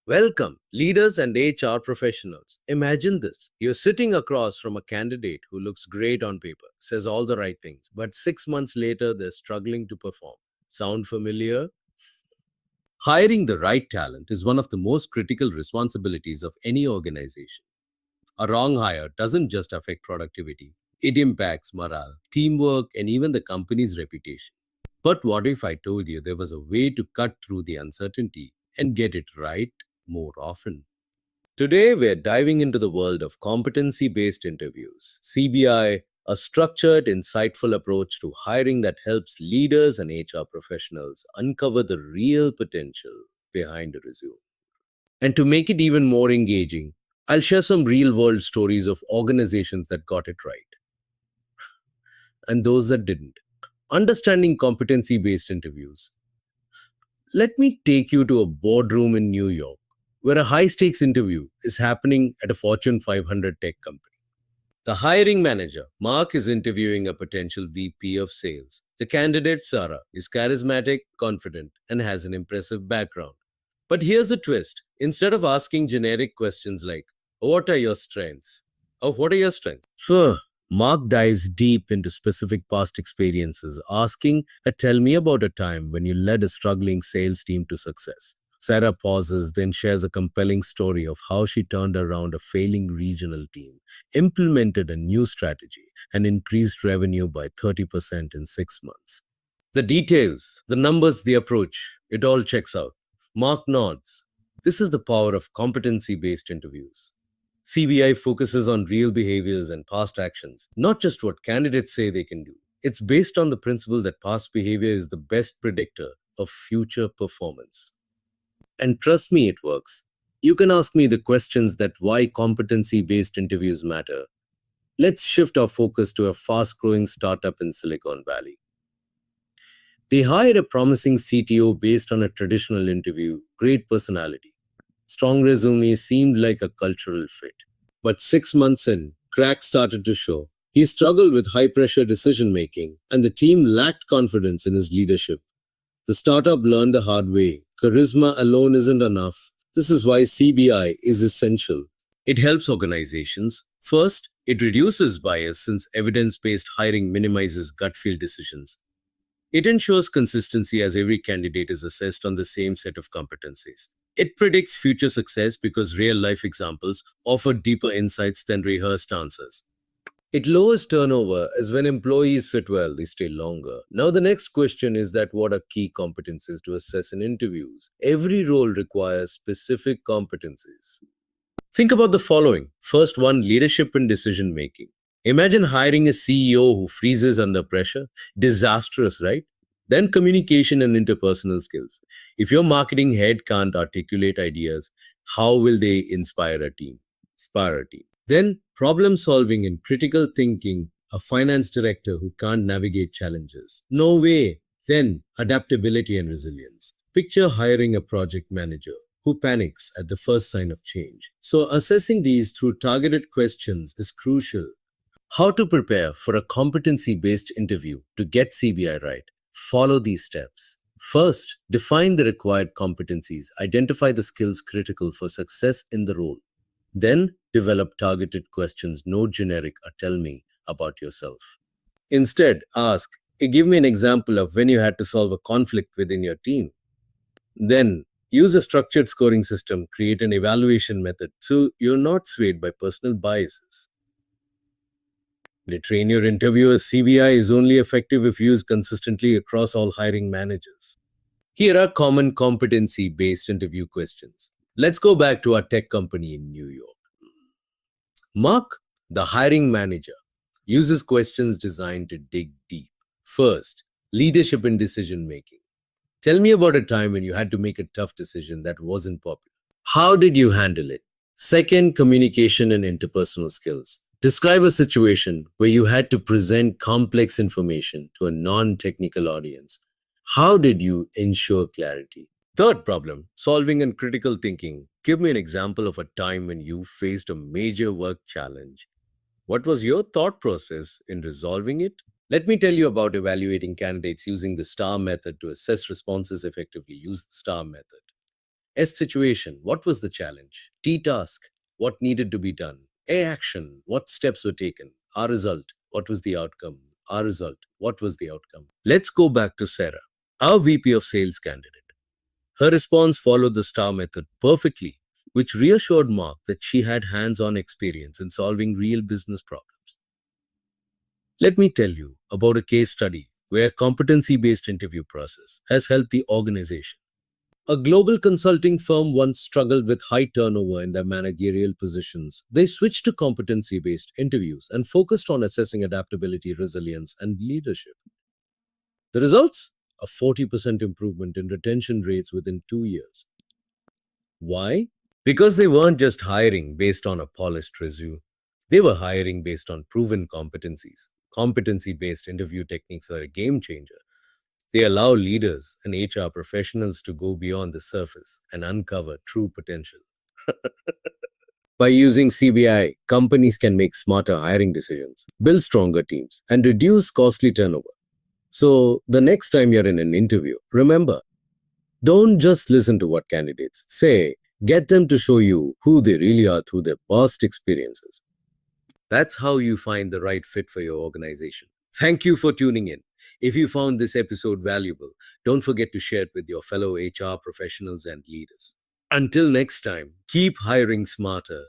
Welcome, leaders and HR professionals. Imagine this. You're sitting across from a candidate who looks great on paper, says all the right things, but 6 months later, they're struggling to perform. Sound familiar? Hiring the right talent is one of the most critical responsibilities of any organization. A wrong hire doesn't just affect productivity, it impacts morale, teamwork, and even the company's reputation. But what if I told you there was a way to cut through the uncertainty and get it right more often? Today, we're diving into the world of competency based interviews. CBI, a structured, insightful approach to hiring that helps leaders and HR professionals uncover the real potential behind a resume. And to make it even more engaging, I'll share some real world stories of organizations that got it right and those that didn't. Understanding competency based interviews. Let me take you to a boardroom in New York where a high stakes interview is happening at a Fortune 500 tech company. The hiring manager, Mark, is interviewing a potential VP of sales. The candidate, Sarah, is charismatic, confident, and has an impressive background. But here's the twist. Instead of asking generic questions like, what are your strengths? Or what are your strengths? Mark dives deep into specific past experiences, asking, tell me about a time when you led a struggling sales team to success. Sarah pauses, then shares a compelling story of how she turned around a failing regional team, implemented a new strategy, and increased revenue by 30% in 6 months. The details, the numbers, the approach, it all checks out. Mark nods. This is the power of competency based interviews. CBI focuses on real behaviors and past actions, not just what candidates say they can do. It's based on the principle that past behavior is the best predictor of future performance. And trust me, it works. You can ask me the questions that why competency based interviews matter. Let's shift our focus to a fast growing startup in Silicon Valley. They hired a promising CTO based on a traditional interview, great personality. Strong resume seemed like a cultural fit. But 6 months in, cracks started to show. He struggled with high pressure decision making, and the team lacked confidence in his leadership. The startup learned the hard way charisma alone isn't enough. This is why CBI is essential. It helps organizations. First, it reduces bias since evidence based hiring minimizes gut feel decisions. It ensures consistency as every candidate is assessed on the same set of competencies. It predicts future success because real life examples offer deeper insights than rehearsed answers. It lowers turnover as when employees fit well, they stay longer. Now, the next question is that what are key competencies to assess in interviews? Every role requires specific competencies. Think about the following. First one, leadership and decision making. Imagine hiring a CEO who freezes under pressure. Disastrous, right? Then communication and interpersonal skills. If your marketing head can't articulate ideas, how will they inspire a team? Inspire a team. Then problem solving and critical thinking. A finance director who can't navigate challenges. No way. Then adaptability and resilience. Picture hiring a project manager who panics at the first sign of change. So, assessing these through targeted questions is crucial. How to prepare for a competency based interview to get CBI right? Follow these steps. First, define the required competencies, identify the skills critical for success in the role. Then, develop targeted questions, no generic tell me about yourself. Instead, ask, give me an example of when you had to solve a conflict within your team. Then use a structured scoring system, create an evaluation method so you're not swayed by personal biases. Train your interviewers. CBI is only effective if used consistently across all hiring managers. Here are common competency based interview questions. Let's go back to our tech company in New York. Mark, the hiring manager, uses questions designed to dig deep. First, leadership and decision making. Tell me about a time when you had to make a tough decision that wasn't popular. How did you handle it? Second, communication and interpersonal skills. Describe a situation where you had to present complex information to a non technical audience. How did you ensure clarity? Third problem, solving and critical thinking. Give me an example of a time when you faced a major work challenge. What was your thought process in resolving it? Let me tell you about evaluating candidates using the STAR method to assess responses effectively. Use the STAR method. S situation, what was the challenge? T task, what needed to be done? A action, what steps were taken? R result, what was the outcome? R result, what was the outcome? Let's go back to Sarah, our VP of sales candidate. Her response followed the STAR method perfectly, which reassured Mark that she had hands on experience in solving real business problems. Let me tell you about a case study where competency based interview process has helped the organization. A global consulting firm once struggled with high turnover in their managerial positions. They switched to competency based interviews and focused on assessing adaptability, resilience, and leadership. The results? A 40% improvement in retention rates within 2 years. Why? Because they weren't just hiring based on a polished resume, they were hiring based on proven competencies. Competency based interview techniques are a game changer. They allow leaders and HR professionals to go beyond the surface and uncover true potential. By using CBI, companies can make smarter hiring decisions, build stronger teams, and reduce costly turnover. So, the next time you're in an interview, remember, don't just listen to what candidates say, get them to show you who they really are through their past experiences. That's how you find the right fit for your organization. Thank you for tuning in. If you found this episode valuable, don't forget to share it with your fellow HR professionals and leaders. Until next time, keep hiring smarter